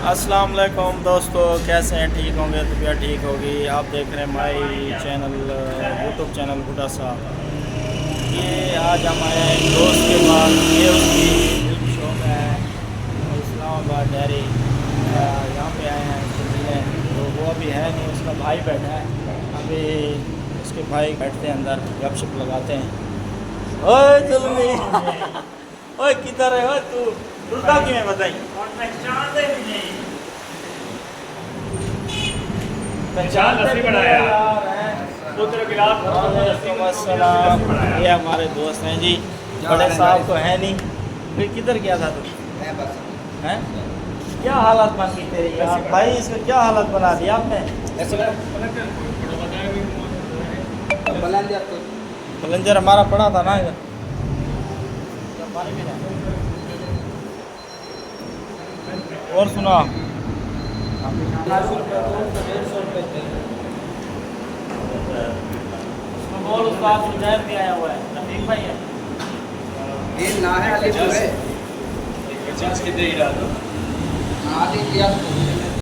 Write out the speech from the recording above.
अस्सलाम वालेकुम दोस्तों, कैसे हैं? ठीक होंगे, तबीयत ठीक होगी। आप देख रहे हैं माई चैनल यूट्यूब चैनल बुढ़ा साहब। ये आज हम आए हैं एक दोस्त के पास। ये उसकी मिल्क शॉप है इस्लामाबाद डेयरी। यहाँ पे आए हैं उसको मिलने। तो वो अभी है नहीं, उसका भाई बैठा है। अभी उसके भाई बैठते हैं अंदर, गपशप लगाते हैं। ओए जुल्मी ओए किधर है? ओए तू रुका कि मैं बताई ये हमारे दोस्त हैं जी। बड़े साहब तो है नहीं, फिर किधर गया था तू? हैं? क्या हालत बन गई तेरी यार भाई, इसका क्या हालत बना दिया आपने? बलंजर हमारा पड़ा था ना इधर। और सुना, बोल उसको आप सुजैर भी आया हुआ है, रफीक भाई है। ये ना है अली पूरे 50 कितने ही डालो। आधी दिया